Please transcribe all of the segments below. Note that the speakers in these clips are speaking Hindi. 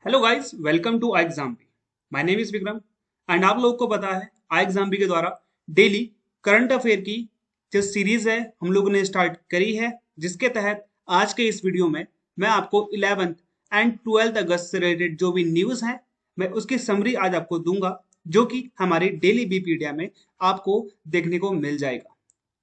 Hello guys, welcome to I Exampy. My name is Vikram and आप लोगों को पता है आई एग्जाम्पी के द्वारा डेली करंट अफेयर की जो सीरीज है हम लोगों ने स्टार्ट करी है, जिसके तहत आज के इस वीडियो में मैं आपको 11th एंड 12th अगस्त से रिलेटेड जो भी न्यूज़ हैं मैं उसकी समरी आज आपको दूंगा, जो कि हमारी डेली बीपीडिया में आपको देखने को मिल जाएगा।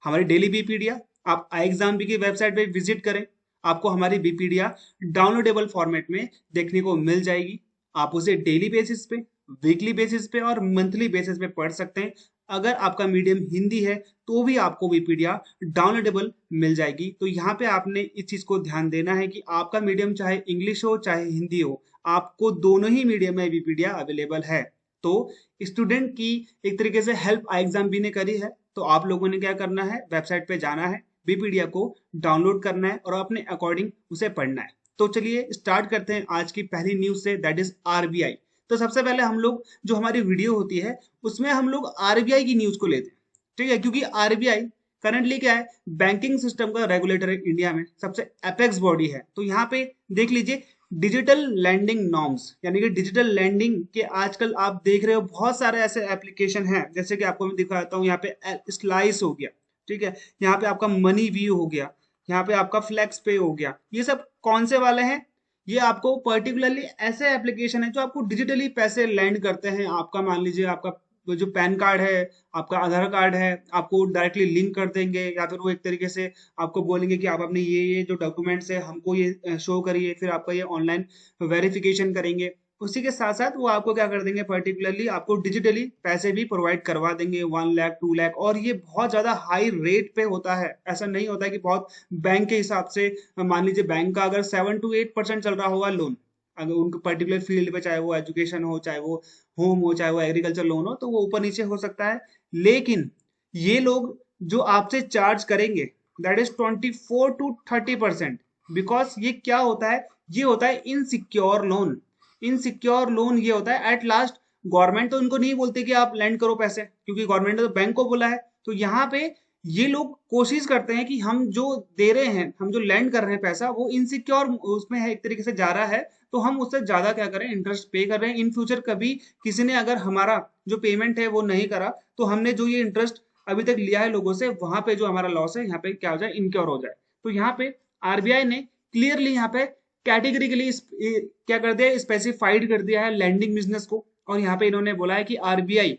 हमारी डेली बीपीडिया आप आई एग्जाम्पी की वेबसाइट पे विजिट करें, आपको हमारी बीपीडिया डाउनलोडेबल फॉर्मेट में देखने को मिल जाएगी। आप उसे डेली बेसिस पे, वीकली बेसिस पे और मंथली बेसिस पे पढ़ सकते हैं। अगर आपका मीडियम हिंदी है तो भी आपको बीपीडिया डाउनलोडेबल मिल जाएगी। तो यहाँ पे आपने इस चीज को ध्यान देना है कि आपका मीडियम चाहे इंग्लिश हो चाहे हिंदी हो, आपको दोनों ही मीडियम में बीपीडिया अवेलेबल है। तो स्टूडेंट की एक तरीके से हेल्प आई एग्जाम भी ने करी है। तो आप लोगों ने क्या करना है, वेबसाइट पे जाना है, बीपीडिया को डाउनलोड करना है और अपने अकॉर्डिंग उसे पढ़ना है। तो चलिए स्टार्ट करते हैं आज की पहली न्यूज से, दैट इज आरबीआई। तो सबसे पहले हम लोग जो हमारी वीडियो होती है उसमें हम लोग आरबीआई की न्यूज को लेते हैं, ठीक है, क्योंकि आरबीआई करंटली क्या है, बैंकिंग सिस्टम का रेगुलेटर है इंडिया में, सबसे एपेक्स बॉडी है। तो यहाँ पे देख लीजिए डिजिटल लैंडिंग नॉर्म्स, यानी कि डिजिटल लैंडिंग के आजकल आप देख रहे हो बहुत सारे ऐसे एप्लीकेशन हैं, जैसे कि आपको मैं दिखाता हूँ। यहाँ पे स्लाइस हो गया, ठीक है, यहाँ पे आपका मनी व्यू हो गया, यहाँ पे आपका फ्लेक्स पे हो गया। ये सब कौन से वाले हैं? ये आपको पर्टिकुलरली ऐसे एप्लीकेशन है जो आपको डिजिटली पैसे लैंड करते हैं। आपका मान लीजिए आपका जो पैन कार्ड है, आपका आधार कार्ड है, आपको डायरेक्टली लिंक कर देंगे, या फिर वो एक तरीके से आपको बोलेंगे कि आप अपने ये जो डॉक्यूमेंट्स है हमको ये शो करिए, फिर आपका ये ऑनलाइन वेरिफिकेशन करेंगे। उसी के साथ साथ वो आपको क्या कर देंगे, पर्टिकुलरली आपको डिजिटली पैसे भी प्रोवाइड करवा देंगे, 1 लाख 2 लाख। और ये बहुत ज्यादा हाई रेट पे होता है, ऐसा नहीं होता है कि बहुत बैंक के हिसाब से। मान लीजिए बैंक का अगर 7 to 8% चल रहा होगा लोन, अगर उनको पर्टिकुलर फील्ड पे, चाहे वो एजुकेशन हो, चाहे वो होम हो, चाहे वो एग्रीकल्चर लोन हो, तो वो ऊपर नीचे हो सकता है। लेकिन ये लोग जो आपसे चार्ज करेंगे दैट इज 24 to 30%। बिकॉज ये क्या होता है, ये होता है इनसिक्योर लोन। इनसिक्योर लोन ये होता है, एट लास्ट गवर्नमेंट तो उनको नहीं बोलती कि आप लैंड करो पैसे, क्योंकि गवर्नमेंट ने तो बैंक को बोला है। तो यहाँ पे ये लोग कोशिश करते हैं कि हम जो दे रहे हैं, हम जो लैंड कर रहे हैं पैसा, वो इनसिक्योर उसमें है, एक तरीके से जा रहा है। तो हम उससे ज्यादा क्या करें, इंटरेस्ट पे कर रहे हैं। इन फ्यूचर कभी किसी ने अगर हमारा जो पेमेंट है वो नहीं करा, तो हमने जो ये इंटरेस्ट अभी तक लिया है लोगों से, वहां पे जो हमारा लॉस है यहाँ पे क्या हो जाए, इनक्योर हो जाए। तो यहाँ पे आरबीआई ने क्लियरली यहाँ पे कैटेगरिकली क्या कर दिया, स्पेसिफाइड कर दिया है लैंडिंग बिजनेस को। और यहाँ पे इन्होंने बोला है कि आरबीआई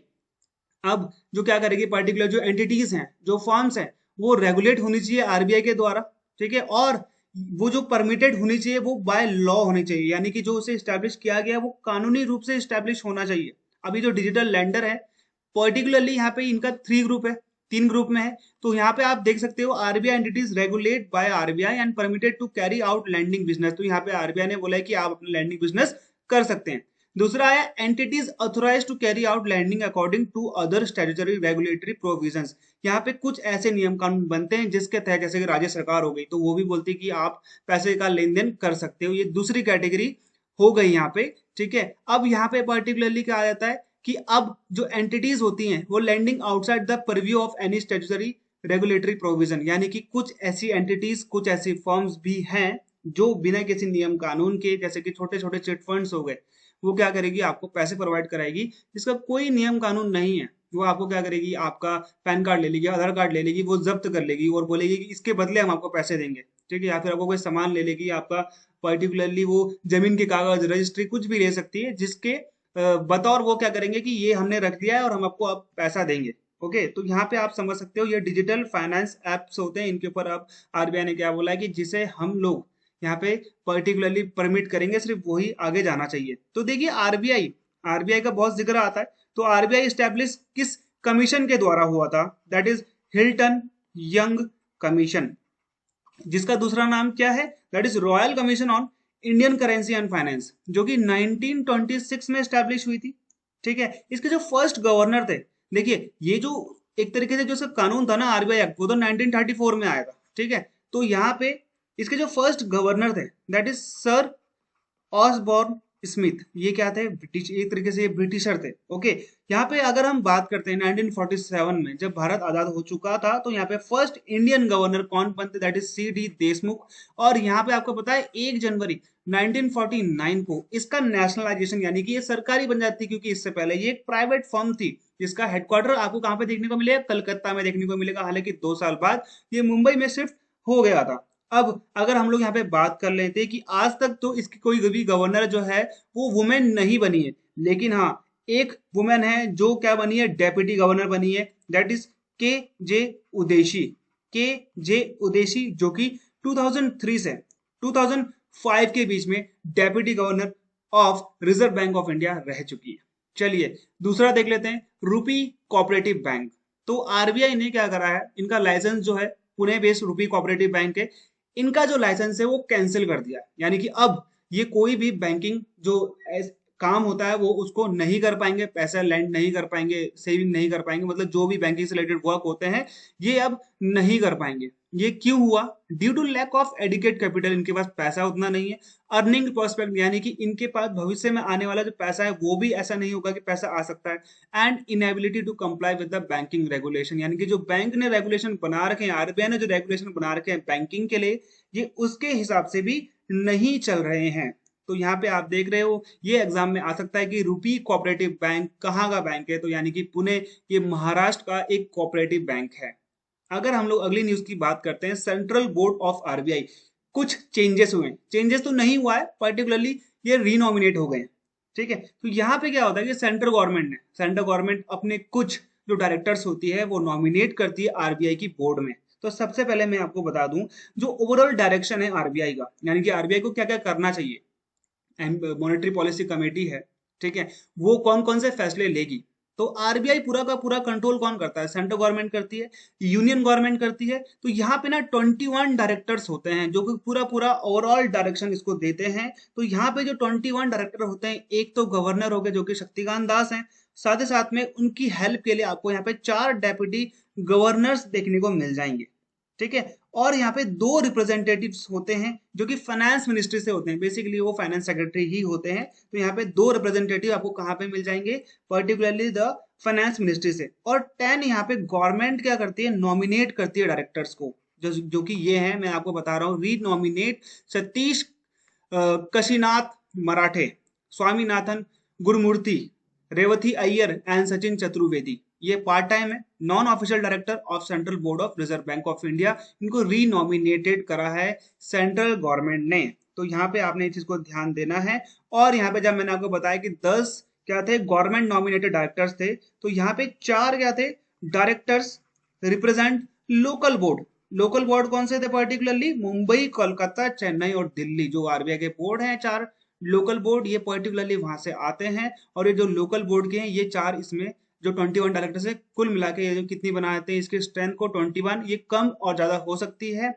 अब जो क्या करेगी, पर्टिकुलर जो एंटिटीज हैं, जो फर्म्स हैं, वो रेगुलेट होनी चाहिए आरबीआई के द्वारा, ठीक है। और वो जो परमिटेड होनी चाहिए वो बाय लॉ होनी चाहिए, यानी कि जो उसे स्टैब्लिश किया गया वो कानूनी रूप से स्टैब्लिश होना चाहिए। अभी जो डिजिटल लैंडर है, पर्टिकुलरली यहाँ पे इनका 3 ग्रुप है, 3 ग्रुप में है। तो यहाँ पे आप देख सकते हो, RBI entities regulate by RBI and permitted to carry out lending business. तो यहाँ पे आरबीआई ने बोला है कि आप अपना लैंडिंग बिजनेस कर सकते हैं। दूसरा है entities authorise to carry out lending according to other statutory regulatory provisions. यहाँ पे कुछ ऐसे नियम कानून बनते हैं जिसके तहत, जैसे कि राज्य सरकार हो गई, तो वो भी बोलती है कि आप पैसे का लेन देन कर सकते हो। ये दूसरी कैटेगरी हो गई यहाँ पे, ठीक है। अब यहाँ पे पर्टिकुलरली क्या आ जाता है कि अब जो एंटिटीज होती हैं वो lending outside the purview of any statutory regulatory provision, यानी कि कुछ ऐसी एंटिटीज, कुछ ऐसी फर्म्स भी हैं जो बिना किसी नियम कानून के, जैसे कि छोटे छोटे चिट फंड्स हो गए, वो क्या करेगी, आपको पैसे प्रोवाइड कराएगी जिसका कोई नियम कानून नहीं है। वो आपको क्या करेगी, आपका पैन कार्ड ले लेगी, आधार कार्ड ले लेगी, वो जब्त कर लेगी और बोलेगी कि इसके बदले हम आपको पैसे देंगे, ठीक है। या फिर आपको कोई सामान ले लेगी, आपका पर्टिकुलरली वो जमीन के कागज, रजिस्ट्री कुछ भी ले सकती है, जिसके बतौर वो क्या करेंगे कि ये हमने रख दिया है और हम आपको अब पैसा देंगे। ओके, तो यहाँ पे आप समझ सकते हो ये डिजिटल फाइनेंस एप्स होते हैं, इनके ऊपर अब आरबीआई ने क्या बोला है कि जिसे हम लोग यहाँ पे पर्टिकुलरली परमिट करेंगे, सिर्फ वही आगे जाना चाहिए। तो देखिए आरबीआई, आरबीआई का बहुत जिक्र आता है। तो आरबीआई स्टैब्लिश किस कमीशन के द्वारा हुआ था, that is Hilton young commission, जिसका दूसरा नाम क्या है, that is royal commission on Indian currency and finance, जो कि 1926 में स्टैब्लिश हुई थी, ठीक है। इसके जो फर्स्ट गवर्नर थे, देखिए ये जो एक तरीके से जो इसका कानून था ना आरबीआई एक्ट, वो तो 1934 में आया था, ठीक है। तो यहाँ पे इसके जो फर्स्ट गवर्नर थे that is sir Osborne Smith, ये क्या थे, ब्रिटिश, एक तरीके से ये ब्रिटिशर थे। ओके, यहाँ पे अगर हम बात करते हैं 1947 में जब भारत आजाद हो चुका था, तो यहाँ पे फर्स्ट इंडियन गवर्नर कौन बनते, that is C D Deshmukh. और यहाँ पे आपको पता है 1 जनवरी 1949 को इसका नेशनलाइजेशन, यानी कि ये सरकारी बन जाती, क्योंकि इससे पहले ये एक प्राइवेट फर्म थी जिसका हेडक्वार्टर आपको कहाँ पे देखने को मिलेगा, कलकत्ता में देखने को मिलेगा। हालांकि 2 साल बाद ये मुंबई में शिफ्ट हो गया था। अब अगर हम लोग यहाँ पे बात कर लेते हैं कि आज तक तो इसकी कोई भी गवर्नर जो है वो वुमेन नहीं बनी है, लेकिन हाँ, एक वुमेन है जो क्या बनी है, डेप्यूटी गवर्नर बनी है, दैट इज के जे उदेशी। के जे उदेशी जो कि 2003 से 2005 के बीच में deputy governor of reserve bank of India रह चुकी है। चलिए दूसरा देख लेते हैं, रूपी कोऑपरेटिव बैंक। तो आरबीआई ने क्या करा है, इनका लाइसेंस जो है पुणे बेस्ड रूपी कोऑपरेटिव बैंक है, इनका जो लाइसेंस है वो कैंसिल कर दिया। यानी कि अब ये कोई भी बैंकिंग जो काम होता है वो उसको नहीं कर पाएंगे, पैसा लैंड नहीं कर पाएंगे, सेविंग नहीं कर पाएंगे, मतलब जो भी बैंकिंग से रिलेटेड वर्क होते हैं ये अब नहीं कर पाएंगे। ये क्यों हुआ, due to lack of adequate capital, इनके पास पैसा उतना नहीं है। अर्निंग प्रोस्पेक्ट, यानी कि इनके पास भविष्य में आने वाला जो पैसा है वो भी ऐसा नहीं होगा कि पैसा आ सकता है। And inability to comply with the banking regulation, यानी कि जो बैंक ने रेगुलेशन बना रखे हैं, आरबीआई ने जो रेगुलेशन बना रखे हैं बैंकिंग के लिए, ये उसके हिसाब से भी नहीं चल रहे हैं। तो यहाँ पे आप देख रहे हो ये एग्जाम में आ सकता है कि रूपी कोऑपरेटिव बैंक कहाँ का बैंक है, तो यानी कि पुणे, ये महाराष्ट्र का एक कोऑपरेटिव बैंक है। अगर हम लोग अगली न्यूज की बात करते हैं, सेंट्रल बोर्ड ऑफ आरबीआई, कुछ चेंजेस हुए, चेंजेस तो नहीं हुआ है, पर्टिकुलरली ये रीनॉमिनेट हो गए। ठीक है, तो यहाँ पे क्या होता है कि सेंट्रल गवर्नमेंट अपने कुछ जो डायरेक्टर्स होती है वो नॉमिनेट करती है आरबीआई की बोर्ड में। तो सबसे पहले मैं आपको बता दूं जो ओवरऑल डायरेक्शन है आरबीआई का, यानी कि आरबीआई को क्या क्या करना चाहिए, मॉनेटरी पॉलिसी कमेटी है, ठीक है, वो कौन कौन से फैसले लेगी। तो आरबीआई पूरा का पूरा कंट्रोल कौन करता है, सेंट्रल गवर्नमेंट करती है, यूनियन गवर्नमेंट करती है। तो यहाँ पे ना 21 डायरेक्टर्स होते हैं जो कि पूरा पूरा ओवरऑल डायरेक्शन इसको देते हैं। तो यहाँ पे जो 21 डायरेक्टर होते हैं, एक तो गवर्नर हो गए जो कि शक्तिकांत दास हैं, साथ ही साथ में उनकी हेल्प के लिए आपको यहाँ पे 4 डेप्यूटी गवर्नर्स देखने को मिल जाएंगे। ठीक है, और यहाँ पे 2 रिप्रेजेंटेटिव्स होते हैं जो कि फाइनेंस मिनिस्ट्री से होते हैं, बेसिकली वो फाइनेंस सेक्रेटरी ही होते हैं। तो यहाँ पे 2 रिप्रेजेंटेटिव आपको कहाँ पे मिल जाएंगे, पर्टिकुलरली द फाइनेंस मिनिस्ट्री से। और 10 यहाँ पे गवर्नमेंट क्या करती है, नॉमिनेट करती है डायरेक्टर्स को, जो कि ये है, मैं आपको बता रहा हूँ, रीनॉमिनेट सतीश कशीनाथ मराठे, स्वामीनाथन गुरुमूर्ति, रेवती अय्यर एंड सचिन चतुर्वेदी। ये पार्ट टाइम है, non official director of central board of reserve bank of India. इनको रीनॉमिनेटेड करा है सेंट्रल गवर्नमेंट ने। तो यहाँ पे आपने इस चीज को ध्यान देना है। और यहाँ पे जब मैंने आपको बताया कि 10 क्या थे, गवर्नमेंट नॉमिनेटेड डायरेक्टर्स थे, तो यहाँ पे 4 क्या थे, directors represent local board. Local board कौन से थे, पर्टिकुलरली मुंबई, कोलकाता, चेन्नई और दिल्ली, जो आरबीआई के बोर्ड हैं 4 लोकल बोर्ड, ये पर्टिकुलरली वहां से आते हैं। और ये जो लोकल बोर्ड के हैं ये 4, इसमें जो 21 डायरेक्टर्स है, कुल मिला के ये जो कितनी बनाते हैं, इसकी स्ट्रेंथ को 21, ये कम और ज्यादा हो सकती है,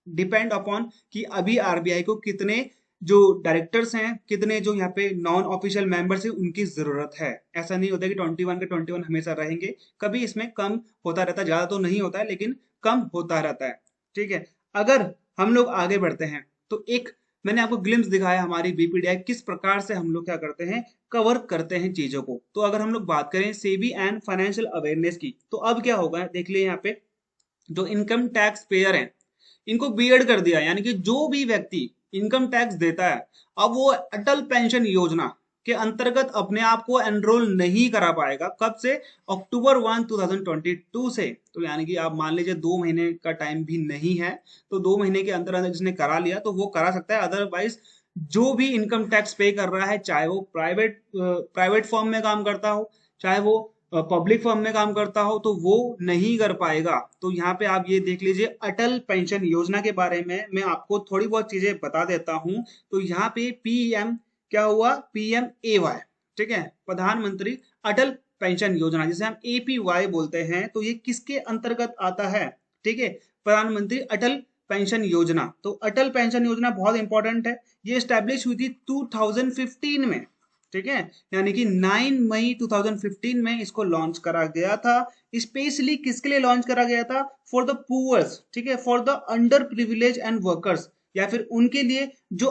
डिपेंड अपॉन कि अभी आरबीआई को कितने जो डायरेक्टर्स हैं, कितने जो यहाँ पे नॉन ऑफिशियल मेंबर्स हैं, उनकी जरूरत है। ऐसा नहीं होता कि 21 के 21 हमेशा रहेंगे, कभी इसमें कम होता रहता है, ज्यादा तो नहीं होता है लेकिन कम होता रहता है। ठीक है, अगर हम लोग आगे बढ़ते हैं तो एक मैंने आपको ग्लिम्स दिखाया हमारी बीपीडीआई किस प्रकार से हम लोग क्या करते हैं, कवर करते हैं चीजों को। तो अगर हम लोग बात करें सेबी एंड फाइनेंशियल अवेयरनेस की, तो अब क्या होगा, देख लिए यहाँ पे जो इनकम टैक्स पेयर हैं इनको बीएड कर दिया, यानी कि जो भी व्यक्ति इनकम टैक्स देता है, अब वो अटल पेंशन योजना के अंतर्गत अपने आप को एनरोल नहीं करा पाएगा। कब से, अक्टूबर 1 2022 से। तो यानी कि आप मान लीजिए 2 महीने का टाइम भी नहीं है, तो 2 महीने के अंदर अंदर जिसने करा लिया तो वो करा सकता है। अदरवाइज जो भी इनकम टैक्स पे कर रहा है, चाहे वो प्राइवेट फॉर्म में काम करता हो, चाहे वो पब्लिक फर्म में काम करता हो, तो वो नहीं कर पाएगा। तो यहाँ पे आप ये देख लीजिए, अटल पेंशन योजना के बारे में मैं आपको थोड़ी बहुत चीजें बता देता हूँ। तो यहाँ पे पीएम क्या हुआ, पीएमएवाई, ठीक है, प्रधानमंत्री अटल पेंशन योजना, जिसे हम एपीवाई बोलते हैं, तो ये किसके अंतर्गत आता है, ठीक है, प्रधानमंत्री अटल पेंशन योजना। तो अटल पेंशन योजना बहुत इंपॉर्टेंट है, ये स्टैब्लिश हुई थी 2015 में, ठीक है, यानी कि 9 मई 2015 में इसको लॉन्च करा गया था। स्पेशली किसके लिए लॉन्च करा गया था, फॉर द पुअर्स, ठीक है, for the under privilege and workers, या फिर उनके लिए जो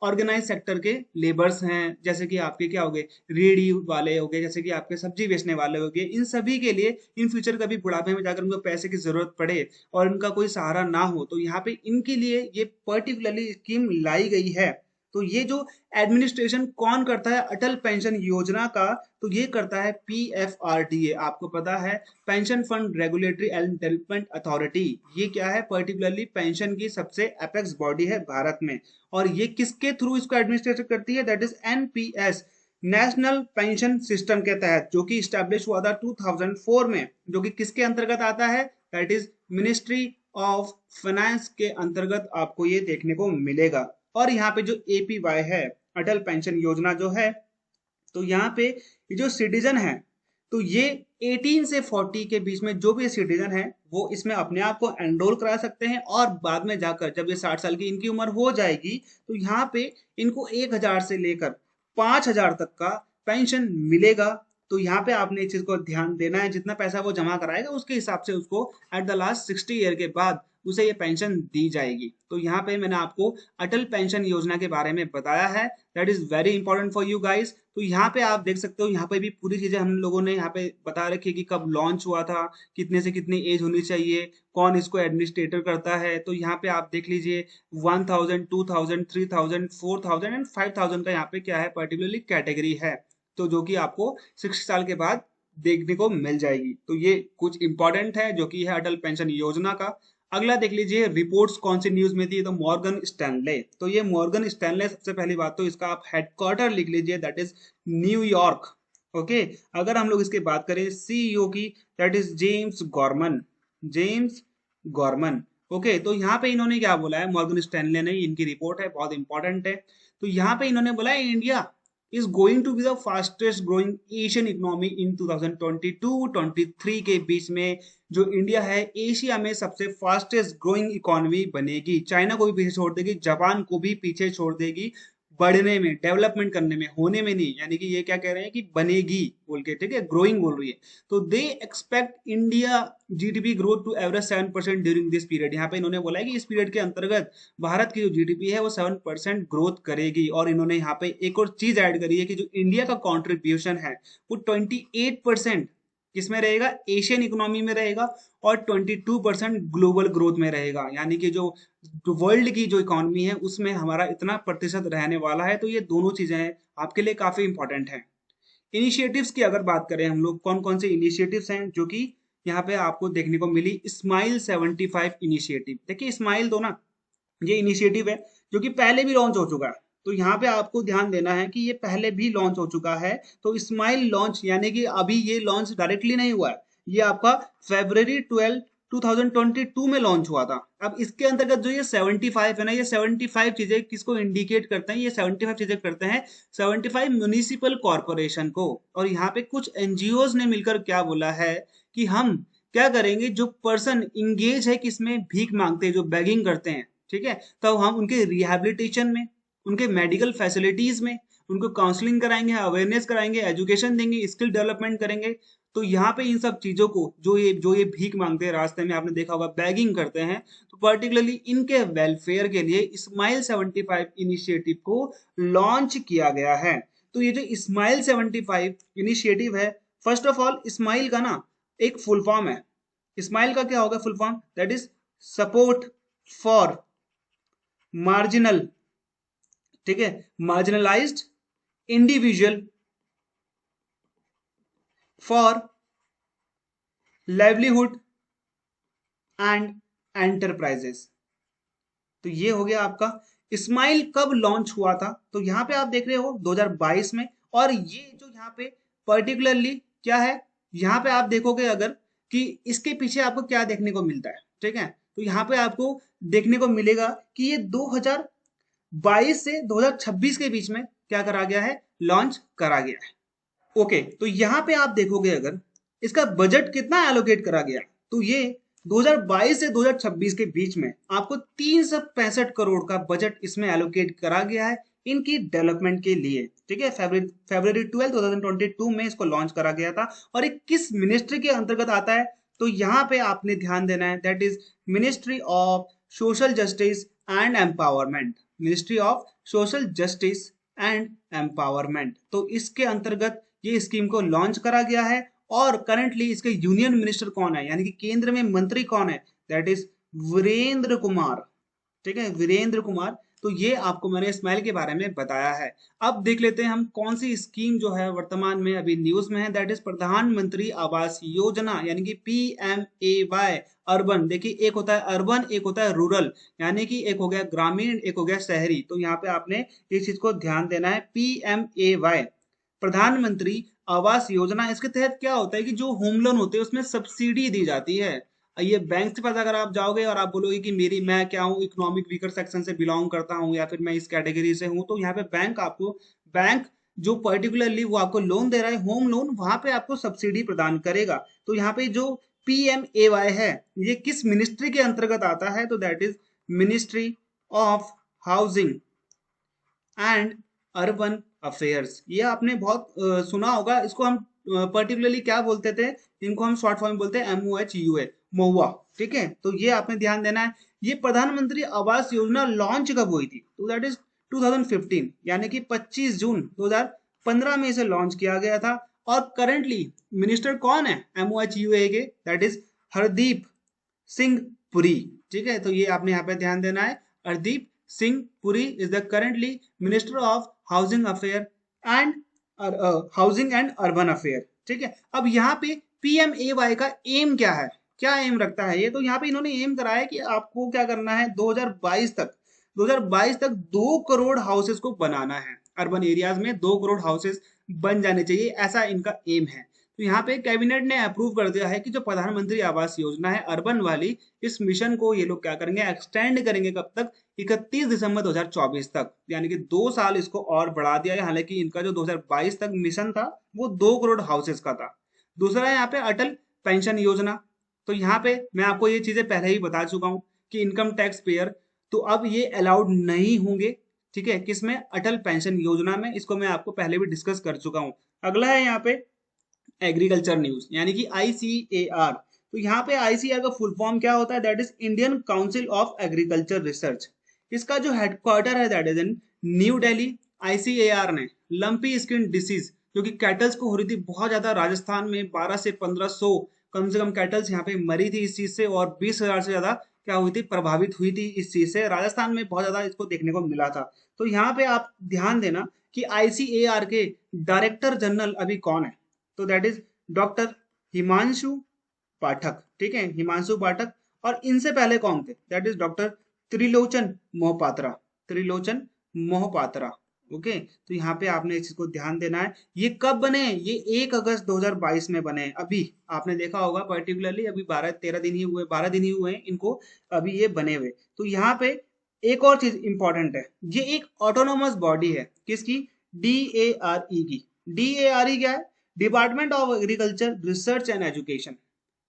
ऑर्गेनाइज सेक्टर के लेबर्स हैं, जैसे कि आपके क्या हो गए, रेडी वाले हो गए, जैसे कि आपके सब्जी बेचने वाले हो गए, इन सभी के लिए इन फ्यूचर कभी बुढ़ापे में जाकर उनको पैसे की जरूरत पड़े और उनका कोई सहारा ना हो, तो यहाँ पे इनके लिए ये पर्टिकुलरली स्कीम लाई गई है। तो ये जो एडमिनिस्ट्रेशन कौन करता है अटल पेंशन योजना का, तो ये करता है PFRDA, आपको पता है, pension fund regulatory and development authority. ये क्या है, पर्टिकुलरली पेंशन की सबसे एपेक्स बॉडी है भारत में, और ये किसके थ्रू इसको एडमिनिस्ट्रेट करती है, that is NPS, national pension system के तहत, जो कि स्टैब्लिश हुआ था 2004 में, जो कि किसके अंतर्गत आता है, that is ministry of finance के अंतर्गत आपको ये देखने को मिलेगा। और यहाँ पे जो APY है, अटल पेंशन योजना जो है, तो यहाँ पे ये जो सिटीजन है, तो ये 18 से 40 के बीच में जो भी सिटीजन है वो इसमें अपने आप को एनरोल करा सकते हैं, और बाद में जाकर जब ये 60 साल की इनकी उम्र हो जाएगी, तो यहाँ पे इनको 1000 से लेकर 5000 तक का पेंशन मिलेगा। तो यहाँ पे आपने इस चीज को ध्यान देना है, जितना पैसा वो जमा कराएगा उसके हिसाब से उसको एट द लास्ट 60 ईयर के बाद उसे ये पेंशन दी जाएगी। तो यहाँ पे मैंने आपको अटल पेंशन योजना के बारे में बताया है, that is very important for you guys. तो यहाँ पे आप देख सकते हो, यहाँ पे भी पूरी चीजें हम लोगों ने यहाँ पे बता रखी है कि कब लॉन्च हुआ था, कितने से कितनी एज होनी चाहिए, कौन इसको एडमिनिस्ट्रेटर करता है। तो यहाँ पे आप देख लीजिए 1000, 2000, 3000, 4000 एंड 5000 का यहाँ पे क्या है, पर्टिकुलरली कैटेगरी है, तो जो कि आपको 60 साल के बाद देखने को मिल जाएगी। तो ये कुछ इंपॉर्टेंट है जो कि है अटल पेंशन योजना का। अगला देख लीजिए, रिपोर्ट्स कौन सी न्यूज में थी, तो मॉर्गन स्टैनले। तो ये मॉर्गन स्टैनले, सबसे पहली बात तो इसका आप हेडक्वार्टर लिख लीजिए, दैट इज न्यूयॉर्क। ओके, अगर हम लोग इसकी बात करें CEO की, that is James Gorman, James Gorman. Okay, तो यहाँ पे इन्होंने क्या बोला है, मॉर्गन स्टैनले ने, इनकी रिपोर्ट है, बहुत इंपॉर्टेंट है। तो यहाँ पे इन्होंने बोला है, India is going to be the fastest growing Asian economy in 2022-23 के बीच में जो इंडिया है एशिया में सबसे फास्टेस्ट ग्रोइंग इकोनॉमी बनेगी। चाइना को भी पीछे छोड़ देगी, जापान को भी पीछे छोड़ देगी, बढ़ने में, डेवलपमेंट करने में, होने में नहीं, यानी कि ये क्या कह रहे हैं कि बनेगी बोल के, ठीक है, ग्रोइंग बोल रही है। तो they expect India GDP growth to average 7% during this period. यहाँ पे इन्होंने बोला है कि इस पीरियड के अंतर्गत भारत की जो GDP है वो 7% ग्रोथ करेगी। और इन्होंने यहाँ पे एक और चीज ऐड करी है कि जो इंडिया का कॉन्ट्रीब्यूशन है वो 28% किसमें रहेगा, एशियन इकोनॉमी में रहेगा, और 22% ग्लोबल ग्रोथ में रहेगा, यानी कि जो वर्ल्ड की जो इकोनॉमी है उसमें हमारा इतना प्रतिशत रहने वाला है। तो ये दोनों चीजें हैं आपके लिए काफी इंपॉर्टेंट हैं। इनिशिएटिव्स की अगर बात करें हम लोग, कौन कौन से इनिशिएटिव्स हैं जो कि यहाँ पे आपको देखने को मिली, स्माइल 75 इनिशिएटिव। देखिए स्माइल तो ना ये इनिशिएटिव है जो कि पहले भी लॉन्च हो चुका है, तो यहाँ पे आपको ध्यान देना है कि ये पहले भी लॉन्च हो चुका है। तो स्माइल लॉन्च यानी कि अभी ये लॉन्च डायरेक्टली नहीं हुआ है, ये आपका February 12, 2022 में लॉन्च हुआ था। अब इसके अंतर्गत जो ये 75 है ना, ये 75 चीजें किसको इंडिकेट करते हैं, ये 75 चीजें करते हैं 75 म्युनिसिपल कॉर्पोरेशन को। और यहाँ पे कुछ NGOs ने मिलकर क्या बोला है कि हम क्या करेंगे, जो पर्सन इंगेज है किसमें, भीख मांगते हैं, जो बैगिंग करते हैं, ठीक है, तो हम उनके रिहेबिलिटेशन में, उनके मेडिकल फैसिलिटीज में उनको काउंसलिंग कराएंगे, अवेयरनेस कराएंगे, एजुकेशन देंगे, स्किल डेवलपमेंट करेंगे। तो यहाँ पे इन सब चीजों को, जो ये भीख मांगते हैं रास्ते में, आपने देखा होगा बैगिंग करते हैं, तो पर्टिकुलरली इनके वेलफेयर के लिए स्माइल 75 इनिशिएटिव को लॉन्च किया गया है। तो ये जो स्माइल 75 इनिशिएटिव है, फर्स्ट ऑफ ऑल स्माइल का ना एक फुल फॉर्म है। स्माइल का क्या होगा full form, that is support for marginal, ठीक है, marginalised individual for livelihood and enterprises. तो ये हो गया आपका। स्माइल कब लॉन्च हुआ था, तो यहाँ पे आप देख रहे हो 2022 में। और ये जो यहाँ पे पर्टिकुलरली क्या है, यहाँ पे आप देखोगे अगर कि इसके पीछे आपको क्या देखने को मिलता है, ठीक है, तो यहाँ पे आपको देखने को मिलेगा कि ये 2022 से 2026 के बीच में क्या करा गया है, लॉन्च करा गया है। ओके, तो यहाँ पे आप देखोगे अगर इसका बजट कितना एलोकेट करा गया, तो ये 2022 से 2026 के बीच में आपको 365 करोड़ का बजट इसमें एलोकेट करा गया है इनकी डेवलपमेंट के लिए, ठीक है। February 12, 2022 में इसको लॉन्च करा गया था। और ये किस मिनिस्ट्री के अंतर्गत आता है, तो यहाँ पे आपने ध्यान देना है, that is ministry of social justice and empowerment, ministry of social justice and empowerment. तो इसके अंतर्गत ये स्कीम को लॉन्च करा गया है और करंटली इसके यूनियन मिनिस्टर कौन है, यानी कि केंद्र में मंत्री कौन है, दैट इज वीरेंद्र कुमार। ठीक है, वीरेंद्र कुमार। तो ये आपको मैंने स्माइल के बारे में बताया है। अब देख लेते हैं हम कौन सी स्कीम जो है वर्तमान में अभी न्यूज में है, दैट इज प्रधानमंत्री आवास योजना, यानी कि PMAY अर्बन। देखिए, एक होता है अर्बन, एक होता है रूरल, यानी कि एक हो गया ग्रामीण, एक हो गया शहरी। तो यहाँ पे आपने इस चीज को ध्यान देना है। PMAY प्रधानमंत्री आवास योजना, इसके तहत क्या होता है कि जो होम लोन होते हैं उसमें सब्सिडी दी जाती है। ये बैंक के पास अगर आप जाओगे और आप बोलोगे कि मेरी मैं क्या हूँ, इकोनॉमिक वीकर सेक्शन से बिलोंग करता हूँ या फिर मैं इस कैटेगरी से हूँ, तो यहाँ पे बैंक जो पर्टिकुलरली वो आपको लोन दे रहा है होम लोन, वहां पे आपको सब्सिडी प्रदान करेगा। तो यहाँ पे जो PMAY है ये किस मिनिस्ट्री के अंतर्गत आता है, तो that is ministry of housing and urban affairs. ये आपने बहुत सुना होगा। इसको हम पर्टिकुलरली क्या बोलते थे, इनको हम शॉर्ट फॉर्म में बोलते हैं MOHUA, महुआ। ठीक है, तो ये आपने ध्यान देना है। ये प्रधानमंत्री आवास योजना लॉन्च कब हुई थी, तो दैट इज 2015, यानी कि 25 जून 2015 में इसे लॉन्च किया गया था। और करंटली मिनिस्टर कौन है MOHUA के, दैट इज हरदीप सिंह पुरी। ठीक है, तो ये आपने यहाँ पे ध्यान देना है। Hardeep Singh Puri is the currently minister of housing affair and housing and urban affair. ठीक है, अब यहाँ पे PMAY का एम क्या है, क्या एम रखता है ये, तो यहाँ पे इन्होंने एम करा है कि आपको क्या करना है, 2022 तक 2 करोड़ हाउसेस को बनाना है। अर्बन एरियाज में 2 करोड़ हाउसेस बन जाने चाहिए, ऐसा इनका एम है। तो यहाँ पे कैबिनेट ने अप्रूव कर दिया है कि जो प्रधानमंत्री आवास योजना है अर्बन वाली, इस मिशन को ये लोग क्या करेंगे, एक्सटेंड करेंगे कब तक, 31 दिसंबर 2024 तक, यानी कि 2 साल इसको और बढ़ा दिया है। हालांकि इनका जो 2022 तक मिशन था वो 2 करोड़ हाउसेस का था। दूसरा है यहाँ पे अटल पेंशन योजना। तो यहाँ पे मैं आपको ये चीजें पहले ही बता चुका हूँ कि इनकम टैक्स पेयर तो अब ये अलाउड नहीं होंगे। ठीक है, किसमें, अटल पेंशन योजना में। इसको मैं आपको पहले भी डिस्कस कर चुका हूँ। अगला है यहाँ पे एग्रीकल्चर न्यूज, यानी कि ICAR। तो यहाँ पे ICAR का फुल फॉर्म क्या होता है, that is Indian council of agriculture research. इसका जो हेडक्वार्टर है that is in new Delhi. ICAR ने लंपी स्किन डिसीज जो कि कैटल्स को हो रही थी बहुत ज्यादा, राजस्थान में 12 से 1500 कम से कम कैटल्स यहाँ पे मरी थी इस चीज से, और 20,000 से ज्यादा क्या हुई थी, प्रभावित हुई थी इस चीज से। राजस्थान में बहुत ज्यादा इसको देखने को मिला था। तो यहाँ पे आप ध्यान देना कि ICAR के डायरेक्टर जनरल अभी कौन है, तो दैट इज डॉक्टर हिमांशु पाठक। ठीक है, हिमांशु पाठक। और इनसे पहले कौन थे, that is doctor Trilochan Mohapatra. Trilochan Mohapatra. Okay, तो यहाँ पे आपने इस चीज को ध्यान देना है। ये कब बने, ये 1 अगस्त 2022 में बने। अभी आपने देखा होगा पर्टिकुलरली अभी 12-13 दिन ही हुए, 12 दिन ही हुए हैं इनको अभी ये बने हुए। तो यहाँ पे एक और चीज इंपॉर्टेंट है, ये एक ऑटोनोमस बॉडी है, किसकी, DARE की। DARE क्या है, department of agriculture research and education.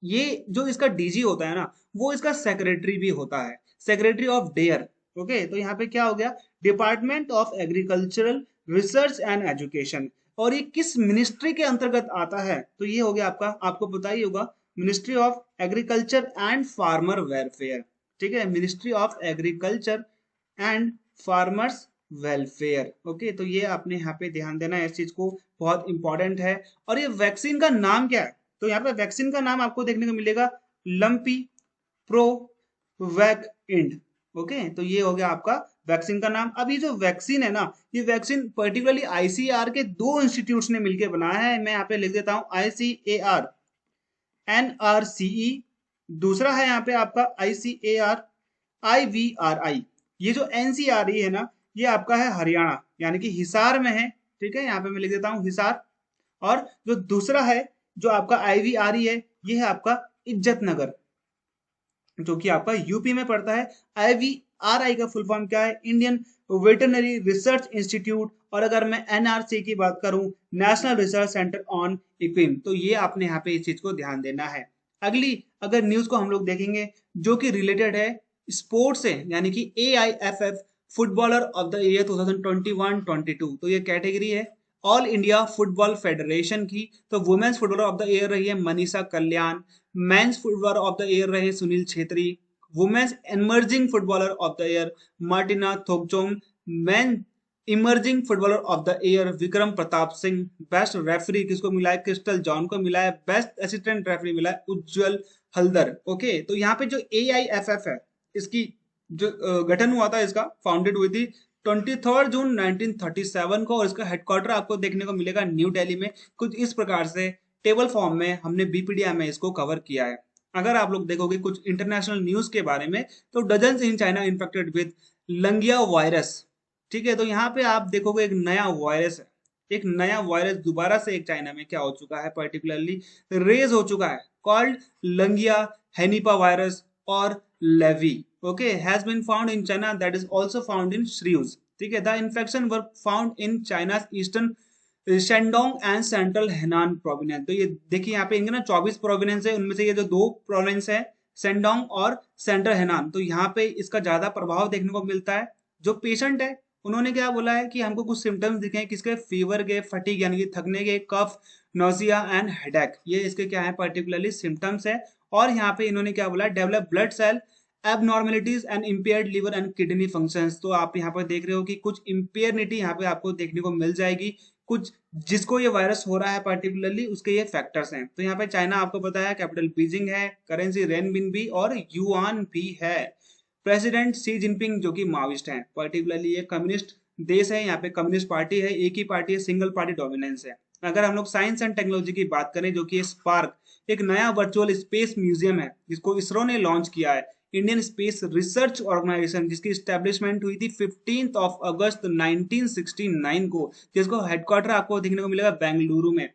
ये जो इसका DG होता है ना, वो इसका सेक्रेटरी भी होता है, सेक्रेटरी ऑफ डेयर। ओके, तो यहाँ पे क्या हो गया, department of agricultural research and education. और ये किस मिनिस्ट्री के अंतर्गत आता है, तो ये हो गया आपका, आपको पता ही होगा, ministry of agriculture and farmer welfare. ठीक है, ministry of agriculture and farmers welfare. Okay, तो ये आपने यहाँ पे ध्यान देना है, इस चीज को बहुत इंपॉर्टेंट है। और ये वैक्सीन का नाम क्या है, तो यहाँ पे वैक्सीन का नाम आपको देखने को मिलेगा लंपी प्रो वैक इंड। ओके, तो ये हो गया आपका वैक्सीन का नाम। अब ये जो वैक्सीन है ना, ये वैक्सीन पर्टिकुलरली ICAR के 2 इंस्टीट्यूट्स ने मिलकर बनाया है। मैं यहाँ पे लिख देता हूँ ICAR NRCE, दूसरा है यहाँ पे आपका ICAR IVRI। ये जो NCRE है ना, ये आपका है हरियाणा, यानी कि हिसार में है। ठीक है, यहाँ पे मैं लिख देता हूँ हिसार। और जो दूसरा है जो आपका IVRE है, ये है आपका इज्जत नगर, जो कि आपका यूपी में पड़ता है। IVRI का फुल फॉर्म क्या है, इंडियन वेटरनरी रिसर्च इंस्टीट्यूट। और अगर मैं NRC की बात करूं, नेशनल रिसर्च सेंटर ऑन इक्विम। तो ये आपने यहाँ पे इस चीज को ध्यान देना है। अगली अगर न्यूज को हम लोग देखेंगे जो कि रिलेटेड है स्पोर्ट्स से, यानी कि AIFF footballer of the year 2021-22। तो ये कैटेगरी है ऑल इंडिया फुटबॉल फेडरेशन की। तो women's footballer of the year रही है Manisha Kalyan, men's footballer of the year रहे Sunil Chhetri, women's emerging footballer of the year Martina Thokchom man emerging footballer of the year Vikram Pratap Singh. Best referee किसको मिला है? क्रिस्टल जॉन को मिला है। बेस्ट असिस्टेंट रेफरी मिला है उज्जवल हल्दर। ओके, तो यहाँ पे जो AIFF है, इसकी जो गठन हुआ था, इसका फाउंडेड हुई थी 23 जून 1937 को, और इसका हेडक्वार्टर आपको देखने को मिलेगा न्यू दिल्ली में। कुछ इस प्रकार से टेबल फॉर्म में हमने बीपीडीआई में इसको कवर किया है। अगर आप लोग देखोगे कुछ इंटरनेशनल न्यूज के बारे में, तो dozens in China infected with Langya virus. ठीक है, तो यहाँ पे आप देखोगे एक नया वायरस है, एक नया वायरस दोबारा से एक चाइना में क्या हो चुका है, पर्टिकुलरली रेज हो चुका है, कॉल्ड लंगिया हेनिपा वायरस और LayV. Okay, has been found in China, that is also found in shrews. ठीक है, the infection were found in China's eastern Shandong and central Henan provinces. तो ये देखिए यहाँ पे इनके ना 24 प्रोविनेंस है, उनमें से ये जो 2 प्रोविनेंस है शेंडोंग और सेंट्रल हेनान, तो यहाँ पे इसका ज्यादा प्रभाव देखने को मिलता है। जो पेशेंट है उन्होंने क्या बोला है कि हमको कुछ सिम्टम्स दिखे हैं, किसके? फीवर के, फटीग यानी कि थकने के, कफ, नोजिया एंड हेडेक, ये इसके क्या है पर्टिकुलरली सिम्टम्स है। और यहाँ पे इन्होंने क्या बोला? Develop blood cell abnormalities and impaired liver and kidney functions. तो आप यहाँ पर देख रहे हो कि कुछ इम्पेयरनिटी यहाँ पे आपको देखने को मिल जाएगी, कुछ जिसको ये वायरस हो रहा है पर्टिकुलरली उसके ये फैक्टर्स हैं। तो यहाँ पे चाइना आपको पता है कैपिटल बीजिंग है, करेंसी रेनबिनबी और युआन भी है। प्रेसिडेंट शी जिनपिंग जो कि माओइस्ट हैं, पर्टिकुलरली ये कम्युनिस्ट देश है, यहाँ पे कम्युनिस्ट पार्टी है, एक ही पार्टी है, सिंगल पार्टी डोमिनेंस है। अगर हम लोग साइंस एंड टेक्नोलॉजी की बात करें, जो कि स्पार्क एक नया वर्चुअल स्पेस म्यूजियम है जिसको इसरो ने लॉन्च किया है, इंडियन स्पेस रिसर्च ऑर्गेनाइजेशन, जिसकी स्टैब्लिशमेंट हुई थी 15 अगस्त 1969 को, जिसको हेडक्वार्टर आपको देखने को मिलेगा बेंगलुरु में।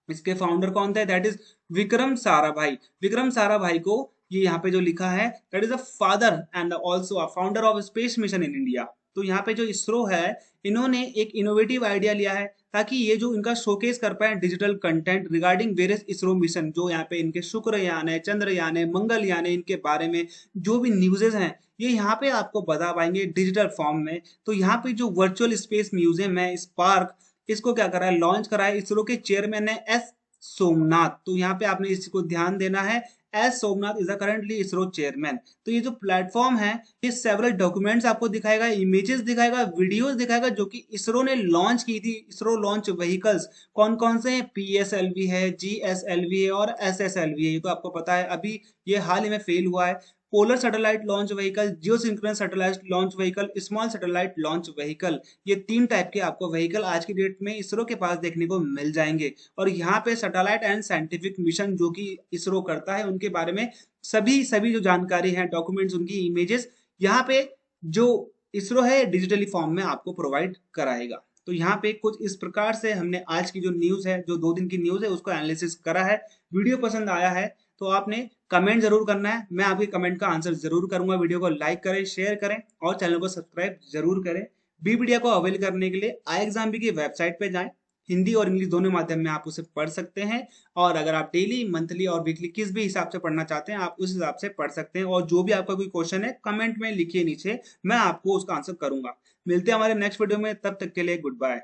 इसके फाउंडर कौन थे? That is Vikram Sarabhai. विक्रम साराभाई को ये यहाँ पे जो लिखा है, that is the father and also a founder of space mission in India. तो यहाँ पे जो इसरो है, इन्होंने एक इनोवेटिव आइडिया लिया है ताकि ये जो इनका शोकेस कर पाए digital content regarding various ISRO mission, जो यहाँ पे इनके शुक्रयान है, चंद्रयान है, मंगलयान है, इनके बारे में जो भी न्यूज़ेस हैं ये यहाँ पे आपको बता पाएंगे डिजिटल फॉर्म में। तो यहाँ पे जो वर्चुअल स्पेस म्यूजियम है स्पार्क, इसको क्या करा है? लॉन्च करा है। इसरो के चेयरमैन है एस सोमनाथ। तो यहाँ पे आपने इसको ध्यान देना है, S Somnath is currently ISRO chairman. तो ये जो प्लेटफॉर्म है, ये सेवरल डॉक्यूमेंट्स आपको दिखाएगा, इमेजेस दिखाएगा, वीडियोस दिखाएगा, जो कि इसरो ने लॉन्च की थी। इसरो लॉन्च व्हीकल्स कौन कौन से हैं? PSLV है, GSLV है और SSLV है, ये तो आपको पता है। अभी ये हाल ही में फेल हुआ है। Polar satellite launch vehicle, geosynchronous satellite launch vehicle, small satellite launch vehicle, ये 3 टाइप के आपको व्हीकल आज की डेट में इसरो के पास देखने को मिल जाएंगे। और यहाँ पे सैटेलाइट एंड साइंटिफिक मिशन जो कि इसरो करता है, उनके बारे में सभी सभी जो जानकारी है, डॉक्यूमेंट्स, उनकी इमेजेस यहाँ पे जो इसरो है डिजिटली फॉर्म में आपको प्रोवाइड कराएगा। तो यहाँ पे कुछ इस प्रकार से हमने आज की जो न्यूज है, जो 2 दिन की न्यूज है, उसको एनालिसिस करा है। वीडियो पसंद आया है तो आपने कमेंट जरूर करना है, मैं आपके कमेंट का आंसर जरूर करूंगा। वीडियो को लाइक करें, शेयर करें और चैनल को सब्सक्राइब जरूर करें। बीपीडीआई को अवेल करने के लिए iExamB की वेबसाइट पे जाएं, हिंदी और इंग्लिश दोनों माध्यम में आप उसे पढ़ सकते हैं। और अगर आप डेली, मंथली और वीकली किस भी हिसाब से पढ़ना चाहते हैं, आप उस हिसाब से पढ़ सकते हैं। और जो भी आपका कोई क्वेश्चन है कमेंट में लिखिए नीचे, मैं आपको उसका आंसर करूंगा। मिलते हैं हमारे नेक्स्ट वीडियो में, तब तक के लिए गुड बाय।